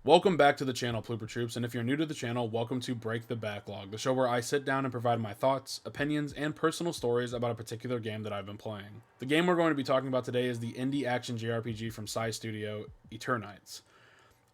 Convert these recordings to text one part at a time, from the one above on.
Welcome back to the channel, Plooper Troops, and if you're new to the channel, welcome to Break the Backlog, the show where I sit down and provide my thoughts, opinions, and personal stories about a particular game that I've been playing. The game we're going to be talking about today is the indie action JRPG from Studio, Eternights.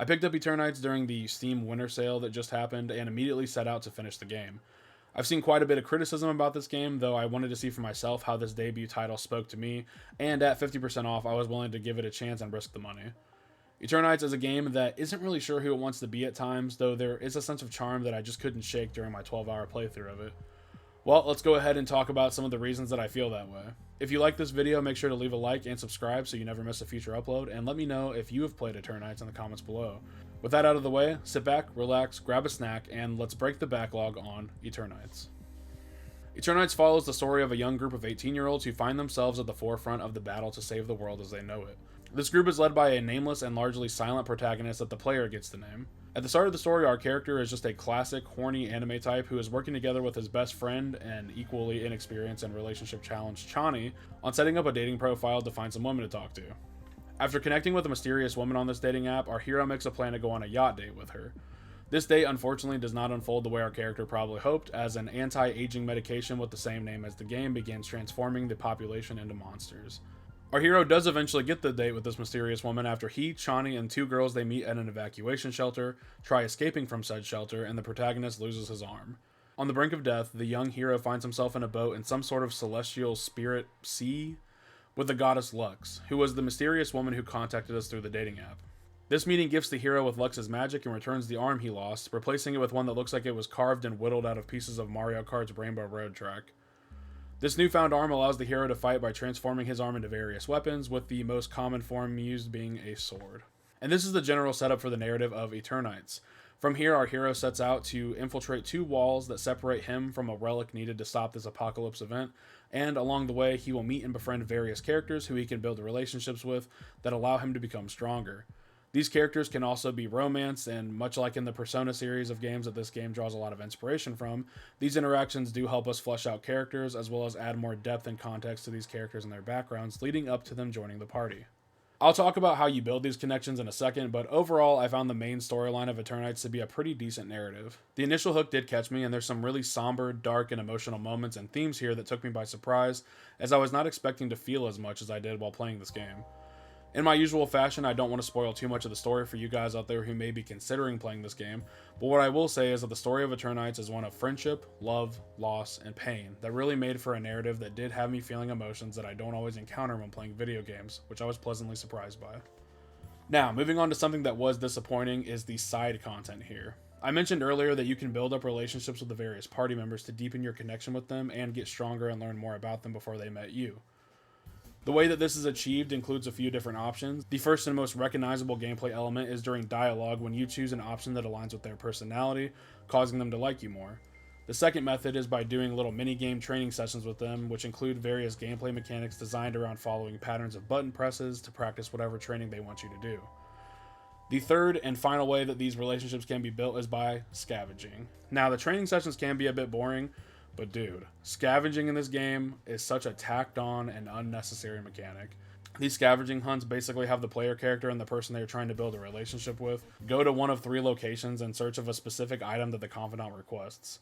I picked up Eternights during the Steam Winter Sale that just happened and immediately set out to finish the game. I've seen quite a bit of criticism about this game, though I wanted to see for myself how this debut title spoke to me, and at 50% off, I was willing to give it a chance and risk the money. Eternights is a game that isn't really sure who it wants to be at times, though there is a sense of charm that I just couldn't shake during my 12-hour playthrough of it. Well, let's go ahead and talk about some of the reasons that I feel that way. If you like this video, make sure to leave a like and subscribe so you never miss a future upload, and let me know if you have played Eternights in the comments below. With that out of the way, sit back, relax, grab a snack, and let's break the backlog on Eternights. Eternights follows the story of a young group of 18-year-olds who find themselves at the forefront of the battle to save the world as they know it. This group is led by a nameless and largely silent protagonist that the player gets to name. At the start of the story, our character is just a classic, horny anime type who is working together with his best friend and equally inexperienced and relationship-challenged Chani on setting up a dating profile to find some women to talk to. After connecting with a mysterious woman on this dating app, our hero makes a plan to go on a yacht date with her. This date unfortunately does not unfold the way our character probably hoped, as an anti-aging medication with the same name as the game begins transforming the population into monsters. Our hero does eventually get the date with this mysterious woman after he, Chani, and two girls they meet at an evacuation shelter try escaping from said shelter, and the protagonist loses his arm. On the brink of death, the young hero finds himself in a boat in some sort of celestial spirit sea with the goddess Lux, who was the mysterious woman who contacted us through the dating app. This meeting gifts the hero with Lux's magic and returns the arm he lost, replacing it with one that looks like it was carved and whittled out of pieces of Mario Kart's Rainbow Road track. This newfound arm allows the hero to fight by transforming his arm into various weapons, with the most common form used being a sword. And this is the general setup for the narrative of Eternights. From here, our hero sets out to infiltrate two walls that separate him from a relic needed to stop this apocalypse event, and along the way, he will meet and befriend various characters who he can build relationships with that allow him to become stronger. These characters can also be romance, and much like in the Persona series of games that this game draws a lot of inspiration from, these interactions do help us flesh out characters as well as add more depth and context to these characters and their backgrounds leading up to them joining the party. I'll talk about how you build these connections in a second, but overall I found the main storyline of Eternights to be a pretty decent narrative. The initial hook did catch me, and there's some really somber, dark, and emotional moments and themes here that took me by surprise, as I was not expecting to feel as much as I did while playing this game. In my usual fashion, I don't want to spoil too much of the story for you guys out there who may be considering playing this game, but what I will say is that the story of Eternights is one of friendship, love, loss, and pain that really made for a narrative that did have me feeling emotions that I don't always encounter when playing video games, which I was pleasantly surprised by. Now, moving on to something that was disappointing is the side content here. I mentioned earlier that you can build up relationships with the various party members to deepen your connection with them and get stronger and learn more about them before they met you. The way that this is achieved includes a few different options. The first and most recognizable gameplay element is during dialogue when you choose an option that aligns with their personality, causing them to like you more. The second method is by doing little mini-game training sessions with them, which include various gameplay mechanics designed around following patterns of button presses to practice whatever training they want you to do. The third and final way that these relationships can be built is by scavenging. Now, the training sessions can be a bit boring, but dude, scavenging in this game is such a tacked on and unnecessary mechanic. These scavenging hunts basically have the player character and the person they're trying to build a relationship with go to one of 3 locations in search of a specific item that the confidant requests.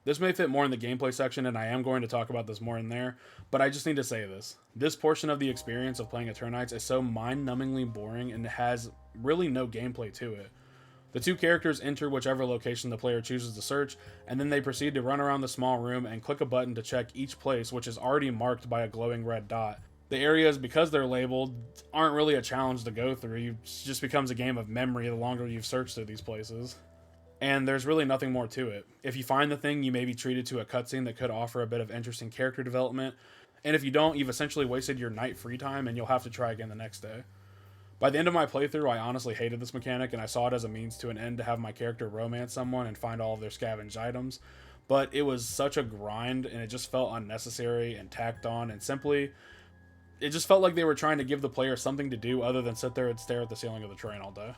This may fit more in the gameplay section, and I am going to talk about this more in there, but I just need to say this. This portion of the experience of playing Eternights is so mind-numbingly boring and has really no gameplay to it. The two characters enter whichever location the player chooses to search, and then they proceed to run around the small room and click a button to check each place, which is already marked by a glowing red dot. The areas, because they're labeled, aren't really a challenge to go through. It just becomes a game of memory the longer you've searched through these places. And there's really nothing more to it. If you find the thing, you may be treated to a cutscene that could offer a bit of interesting character development, and if you don't, you've essentially wasted your night free time and you'll have to try again the next day. By the end of my playthrough, I honestly hated this mechanic, and I saw it as a means to an end to have my character romance someone and find all of their scavenged items, but it was such a grind, and it just felt unnecessary and tacked on, and simply, it just felt like they were trying to give the player something to do other than sit there and stare at the ceiling of the train all day.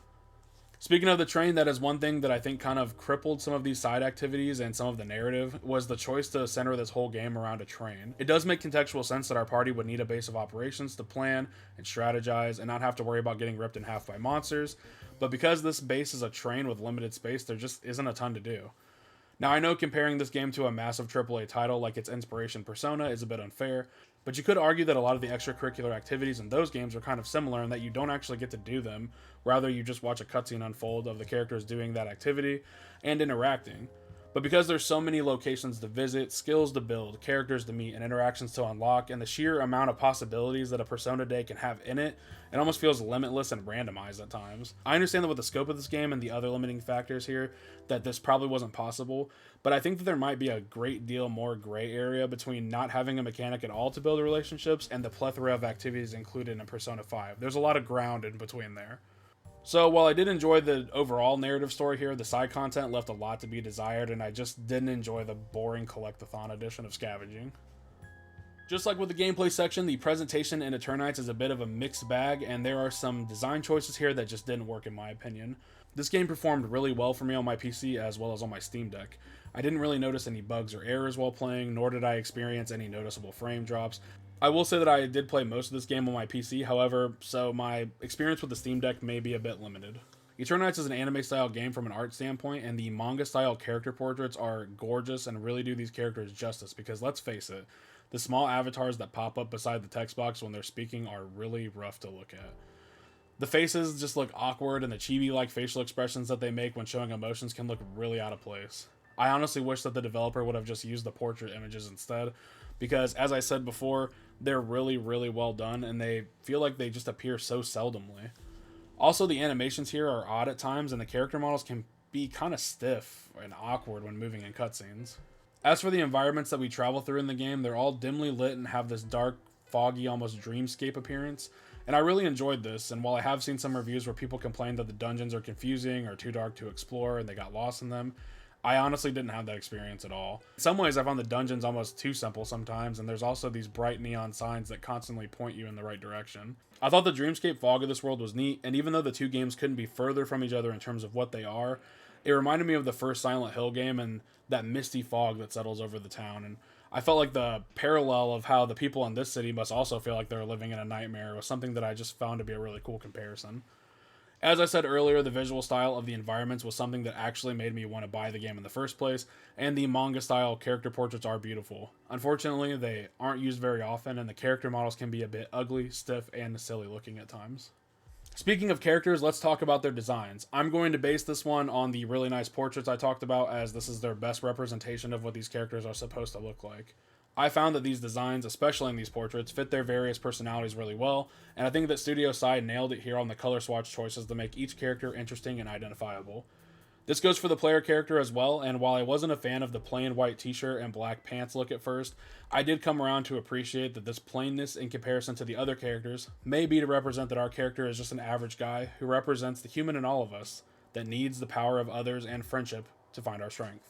Speaking of the train, that is one thing that I think kind of crippled some of these side activities and some of the narrative, was the choice to center this whole game around a train. It does make contextual sense that our party would need a base of operations to plan and strategize and not have to worry about getting ripped in half by monsters, but because this base is a train with limited space, there just isn't a ton to do. Now, I know comparing this game to a massive AAA title like its inspiration Persona is a bit unfair, but you could argue that a lot of the extracurricular activities in those games are kind of similar in that you don't actually get to do them, rather you just watch a cutscene unfold of the characters doing that activity and interacting. But because there's so many locations to visit, skills to build, characters to meet, and interactions to unlock, and the sheer amount of possibilities that a Persona day can have in it, it almost feels limitless and randomized at times. I understand that with the scope of this game and the other limiting factors here, that this probably wasn't possible, but I think that there might be a great deal more gray area between not having a mechanic at all to build relationships and the plethora of activities included in Persona 5. There's a lot of ground in between there. So while I did enjoy the overall narrative story here, the side content left a lot to be desired, and I just didn't enjoy the boring collectathon edition of scavenging. Just like with the gameplay section, the presentation in Eternights is a bit of a mixed bag, and there are some design choices here that just didn't work in my opinion. This game performed really well for me on my PC as well as on my Steam Deck. I didn't really notice any bugs or errors while playing, nor did I experience any noticeable frame drops. I will say that I did play most of this game on my PC, however, so my experience with the Steam Deck may be a bit limited. Eternights is an anime-style game from an art standpoint, and the manga-style character portraits are gorgeous and really do these characters justice, because let's face it, the small avatars that pop up beside the text box when they're speaking are really rough to look at. The faces just look awkward, and the chibi-like facial expressions that they make when showing emotions can look really out of place. I honestly wish that the developer would have just used the portrait images instead, because as I said before, they're really, really well done, and they feel like they just appear so seldomly. Also, the animations here are odd at times, and the character models can be kind of stiff and awkward when moving in cutscenes. As for the environments that we travel through in the game, they're all dimly lit and have this dark, foggy, almost dreamscape appearance, and I really enjoyed this, and while I have seen some reviews where people complain that the dungeons are confusing or too dark to explore and they got lost in them, I honestly didn't have that experience at all. In some ways, I found the dungeons almost too simple sometimes, and there's also these bright neon signs that constantly point you in the right direction. I thought the dreamscape fog of this world was neat, and even though the two games couldn't be further from each other in terms of what they are, it reminded me of the first Silent Hill game and that misty fog that settles over the town, and I felt like the parallel of how the people in this city must also feel like they're living in a nightmare was something that I just found to be a really cool comparison. As I said earlier, the visual style of the environments was something that actually made me want to buy the game in the first place, and the manga-style character portraits are beautiful. Unfortunately, they aren't used very often, and the character models can be a bit ugly, stiff, and silly looking at times. Speaking of characters, let's talk about their designs. I'm going to base this one on the really nice portraits I talked about, as this is their best representation of what these characters are supposed to look like. I found that these designs, especially in these portraits, fit their various personalities really well, and I think that Studio Side nailed it here on the color swatch choices to make each character interesting and identifiable. This goes for the player character as well, and while I wasn't a fan of the plain white t-shirt and black pants look at first, I did come around to appreciate that this plainness in comparison to the other characters may be to represent that our character is just an average guy who represents the human in all of us that needs the power of others and friendship to find our strength.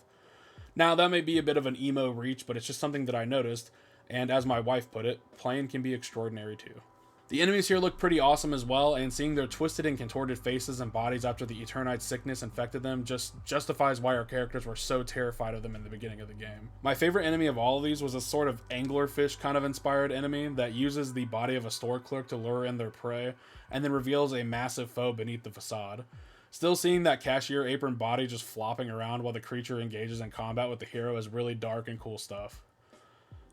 Now, that may be a bit of an emo reach, but it's just something that I noticed, and as my wife put it, plain can be extraordinary too. The enemies here look pretty awesome as well, and seeing their twisted and contorted faces and bodies after the Eternights sickness infected them just justifies why our characters were so terrified of them in the beginning of the game. My favorite enemy of all of these was a sort of anglerfish kind of inspired enemy that uses the body of a store clerk to lure in their prey, and then reveals a massive foe beneath the facade. Still, seeing that cashier apron body just flopping around while the creature engages in combat with the hero is really dark and cool stuff.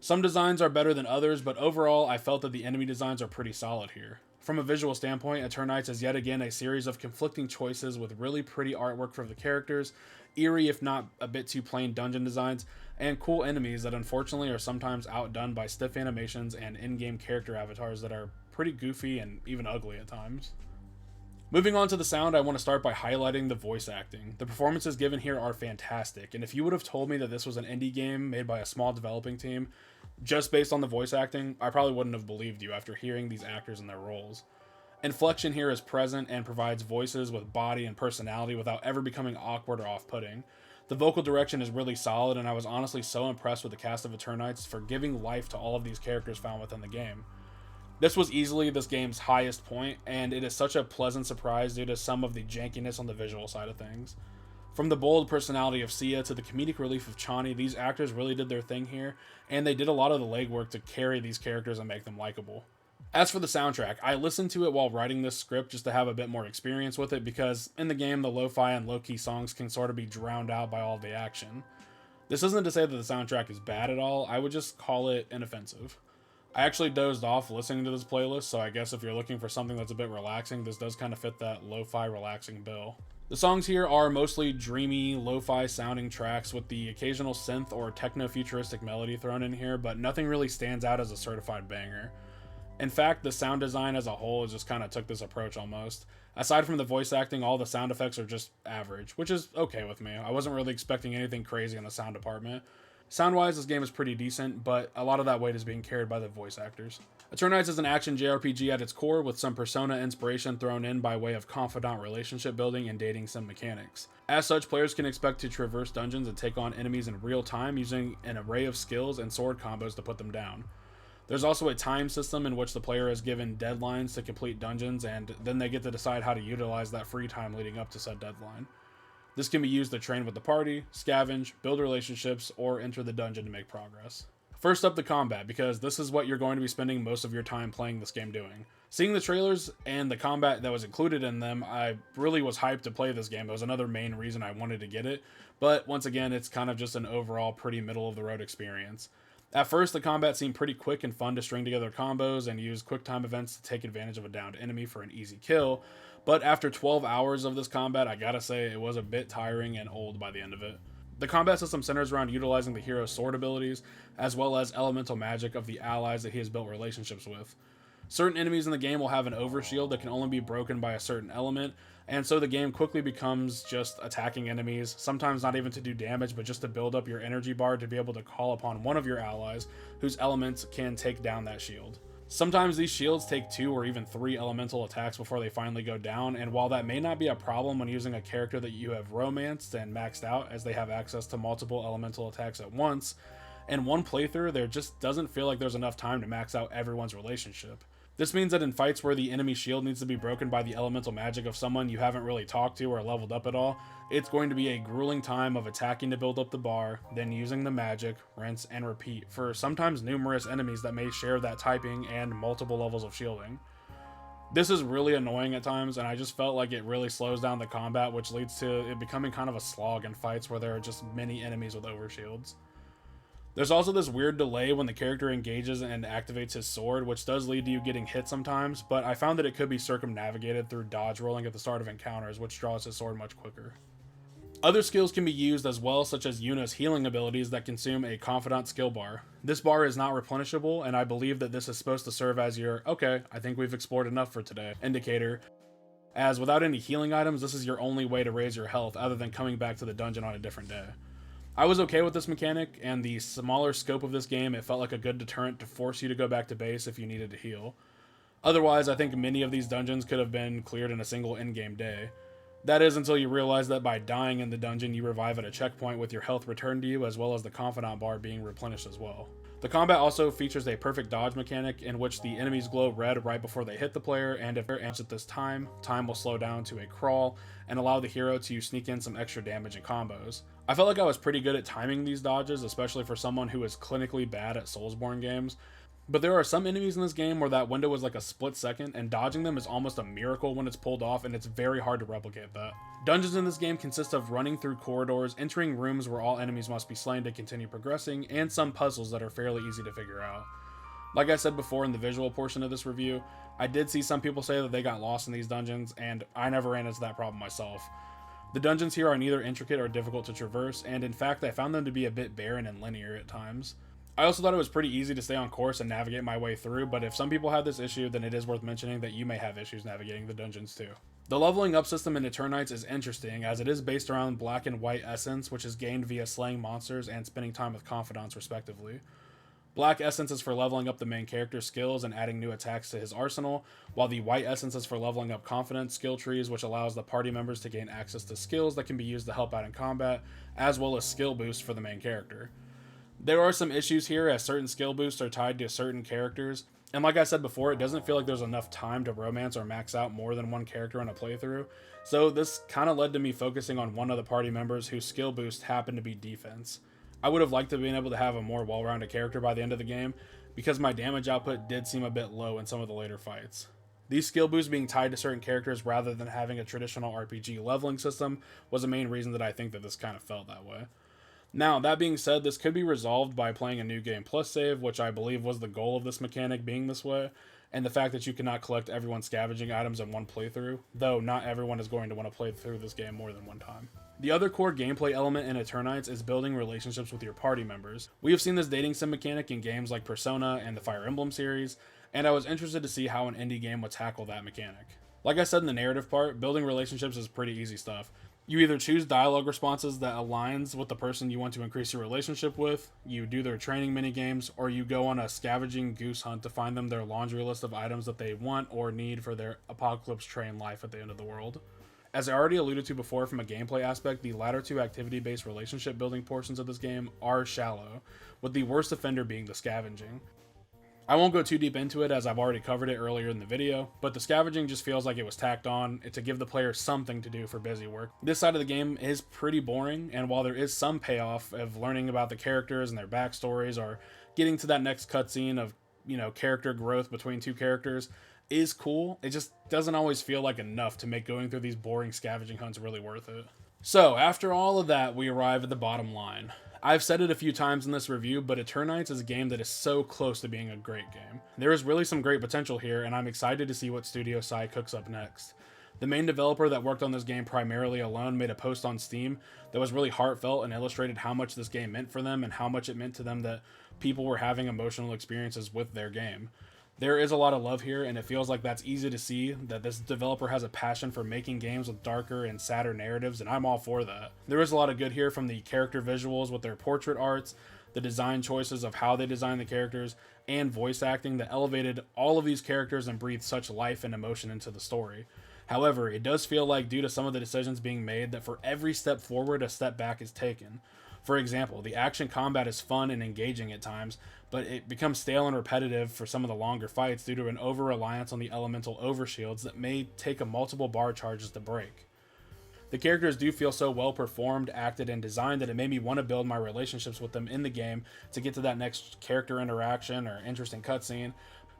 Some designs are better than others, but overall I felt that the enemy designs are pretty solid here. From a visual standpoint, Eternights is yet again a series of conflicting choices with really pretty artwork for the characters, eerie if not a bit too plain dungeon designs, and cool enemies that unfortunately are sometimes outdone by stiff animations and in-game character avatars that are pretty goofy and even ugly at times. Moving on to the sound, I want to start by highlighting the voice acting. The performances given here are fantastic, and if you would have told me that this was an indie game made by a small developing team, just based on the voice acting, I probably wouldn't have believed you after hearing these actors in their roles. Inflection here is present and provides voices with body and personality without ever becoming awkward or off-putting. The vocal direction is really solid, and I was honestly so impressed with the cast of Eternights for giving life to all of these characters found within the game. This was easily this game's highest point, and it is such a pleasant surprise due to some of the jankiness on the visual side of things. From the bold personality of Sia to the comedic relief of Chani, these actors really did their thing here, and they did a lot of the legwork to carry these characters and make them likable. As for the soundtrack, I listened to it while writing this script just to have a bit more experience with it, because in the game the lo-fi and low-key songs can sort of be drowned out by all the action. This isn't to say that the soundtrack is bad at all, I would just call it inoffensive. I actually dozed off listening to this playlist, so I guess if you're looking for something that's a bit relaxing, this does kind of fit that lo-fi relaxing bill. The songs here are mostly dreamy, lo-fi sounding tracks with the occasional synth or techno-futuristic melody thrown in here, but nothing really stands out as a certified banger. In fact, the sound design as a whole just kind of took this approach almost. Aside from the voice acting, all the sound effects are just average, which is okay with me. I wasn't really expecting anything crazy in the sound department. Sound-wise, this game is pretty decent, but a lot of that weight is being carried by the voice actors. Eternights is an action JRPG at its core, with some Persona inspiration thrown in by way of confidant relationship building and dating sim mechanics. As such, players can expect to traverse dungeons and take on enemies in real time using an array of skills and sword combos to put them down. There's also a time system in which the player is given deadlines to complete dungeons, and then they get to decide how to utilize that free time leading up to said deadline. This can be used to train with the party, scavenge, build relationships, or enter the dungeon to make progress. First up, the combat, because this is what you're going to be spending most of your time playing this game doing. Seeing the trailers and the combat that was included in them, I really was hyped to play this game. It was another main reason I wanted to get it, but once again, it's kind of just an overall pretty middle-of-the-road experience. At first, the combat seemed pretty quick and fun to string together combos and use quick time events to take advantage of a downed enemy for an easy kill, but after 12 hours of this combat, I gotta say it was a bit tiring and old by the end of it. The combat system centers around utilizing the hero's sword abilities, as well as elemental magic of the allies that he has built relationships with. Certain enemies in the game will have an overshield that can only be broken by a certain element, and so the game quickly becomes just attacking enemies, sometimes not even to do damage, but just to build up your energy bar to be able to call upon one of your allies, whose elements can take down that shield. Sometimes these shields take 2 or even 3 elemental attacks before they finally go down, and while that may not be a problem when using a character that you have romanced and maxed out, as they have access to multiple elemental attacks at once, in one playthrough there just doesn't feel like there's enough time to max out everyone's relationship. This means that in fights where the enemy shield needs to be broken by the elemental magic of someone you haven't really talked to or leveled up at all, it's going to be a grueling time of attacking to build up the bar, then using the magic, rinse, and repeat for sometimes numerous enemies that may share that typing and multiple levels of shielding. This is really annoying at times, and I just felt like it really slows down the combat, which leads to it becoming kind of a slog in fights where there are just many enemies with overshields. There's also this weird delay when the character engages and activates his sword, which does lead to you getting hit sometimes, but I found that it could be circumnavigated through dodge rolling at the start of encounters, which draws his sword much quicker. Other skills can be used as well, such as Yuna's healing abilities that consume a confidant skill bar. This bar is not replenishable, and I believe that this is supposed to serve as your, okay, I think we've explored enough for today, indicator, as without any healing items, this is your only way to raise your health other than coming back to the dungeon on a different day. I was okay with this mechanic, and the smaller scope of this game, it felt like a good deterrent to force you to go back to base if you needed to heal. Otherwise, I think many of these dungeons could have been cleared in a single in-game day. That is until you realize that by dying in the dungeon, you revive at a checkpoint with your health returned to you, as well as the confidant bar being replenished as well. The combat also features a perfect dodge mechanic in which the enemies glow red right before they hit the player, and if they're at this time will slow down to a crawl and allow the hero to sneak in some extra damage and combos. I felt like I was pretty good at timing these dodges, especially for someone who is clinically bad at Soulsborne games, but there are some enemies in this game where that window is like a split second, and dodging them is almost a miracle when it's pulled off, and it's very hard to replicate that. Dungeons in this game consist of running through corridors, entering rooms where all enemies must be slain to continue progressing, and some puzzles that are fairly easy to figure out. Like I said before in the visual portion of this review, I did see some people say that they got lost in these dungeons, and I never ran into that problem myself. The dungeons here are neither intricate or difficult to traverse, and in fact I found them to be a bit barren and linear at times. I also thought it was pretty easy to stay on course and navigate my way through, but if some people have this issue, then it is worth mentioning that you may have issues navigating the dungeons too. The leveling up system in Eternights is interesting, as it is based around black and white essence, which is gained via slaying monsters and spending time with confidants respectively. Black essence is for leveling up the main character's skills and adding new attacks to his arsenal, while the white essence is for leveling up confidence skill trees, which allows the party members to gain access to skills that can be used to help out in combat, as well as skill boosts for the main character. There are some issues here, as certain skill boosts are tied to certain characters, And like I said before, it doesn't feel like there's enough time to romance or max out more than one character in a playthrough. So this kind of led to me focusing on one of the party members whose skill boost happened to be defense. I would have liked to have been able to have a more well-rounded character by the end of the game, because my damage output did seem a bit low in some of the later fights. These skill boosts being tied to certain characters rather than having a traditional RPG leveling system was a main reason that I think that this kind of felt that way. Now, that being said, this could be resolved by playing a New Game Plus save, which I believe was the goal of this mechanic being this way, and the fact that you cannot collect everyone's scavenging items in one playthrough, though not everyone is going to want to play through this game more than one time. The other core gameplay element in Eternights is building relationships with your party members. We have seen this dating sim mechanic in games like Persona and the Fire Emblem series, and I was interested to see how an indie game would tackle that mechanic. Like I said in the narrative part, building relationships is pretty easy stuff. You either choose dialogue responses that aligns with the person you want to increase your relationship with, you do their training minigames, or you go on a scavenging goose hunt to find them their laundry list of items that they want or need for their apocalypse train life at the end of the world. As I already alluded to before from a gameplay aspect, the latter two activity-based relationship building portions of this game are shallow, with the worst offender being the scavenging. I won't go too deep into it as I've already covered it earlier in the video, but the scavenging just feels like it was tacked on to give the player something to do for busy work. This side of the game is pretty boring, and while there is some payoff of learning about the characters and their backstories or getting to that next cutscene of, character growth between two characters is cool, it just doesn't always feel like enough to make going through these boring scavenging hunts really worth it. So, after all of that, we arrive at the bottom line. I've said it a few times in this review, but Eternights is a game that is so close to being a great game. There is really some great potential here, and I'm excited to see what Studio Sai cooks up next. The main developer that worked on this game primarily alone made a post on Steam that was really heartfelt and illustrated how much this game meant for them and how much it meant to them that people were having emotional experiences with their game. There is a lot of love here, and it feels like that's easy to see, that this developer has a passion for making games with darker and sadder narratives, and I'm all for that. There is a lot of good here from the character visuals with their portrait arts, the design choices of how they design the characters, and voice acting that elevated all of these characters and breathed such life and emotion into the story. However, it does feel like, due to some of the decisions being made, that for every step forward, a step back is taken. For example, the action combat is fun and engaging at times, but it becomes stale and repetitive for some of the longer fights due to an over-reliance on the elemental overshields that may take a multiple bar charges to break. The characters do feel so well performed, acted, and designed that it made me want to build my relationships with them in the game to get to that next character interaction or interesting cutscene.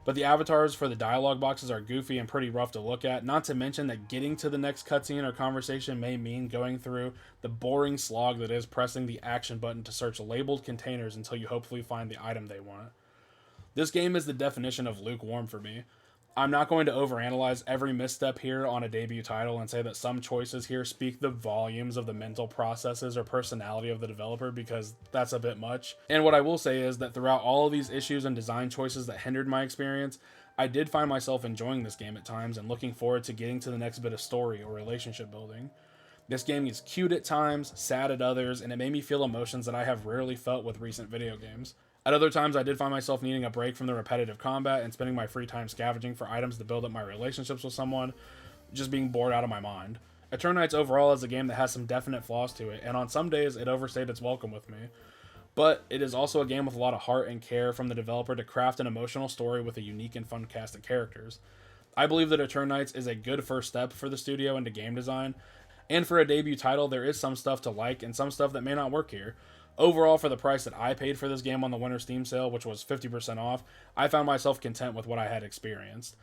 But the avatars for the dialogue boxes are goofy and pretty rough to look at, not to mention that getting to the next cutscene or conversation may mean going through the boring slog that is pressing the action button to search labeled containers until you hopefully find the item they want. This game is the definition of lukewarm for me. I'm not going to overanalyze every misstep here on a debut title and say that some choices here speak the volumes of the mental processes or personality of the developer, because that's a bit much. And what I will say is that throughout all of these issues and design choices that hindered my experience, I did find myself enjoying this game at times and looking forward to getting to the next bit of story or relationship building. This game is cute at times, sad at others, and it made me feel emotions that I have rarely felt with recent video games. At other times, I did find myself needing a break from the repetitive combat and spending my free time scavenging for items to build up my relationships with someone, just being bored out of my mind. Eternights overall is a game that has some definite flaws to it, and on some days it overstayed its welcome with me. But it is also a game with a lot of heart and care from the developer to craft an emotional story with a unique and fun cast of characters. I believe that Eternights is a good first step for the studio into game design, and for a debut title, there is some stuff to like and some stuff that may not work here. Overall, for the price that I paid for this game on the winter Steam sale, which was 50% off, I found myself content with what I had experienced.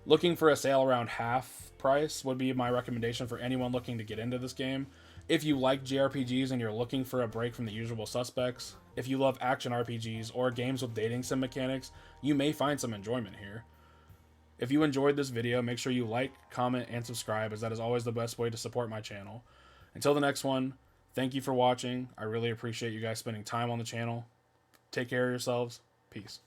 Looking for a sale around half price would be my recommendation for anyone looking to get into this game. If you like JRPGs and you're looking for a break from the usual suspects, if you love action RPGs or games with dating sim mechanics, you may find some enjoyment here. If you enjoyed this video, make sure you like, comment, and subscribe, as that is always the best way to support my channel. Until the next one, thank you for watching. I really appreciate you guys spending time on the channel. Take care of yourselves. Peace.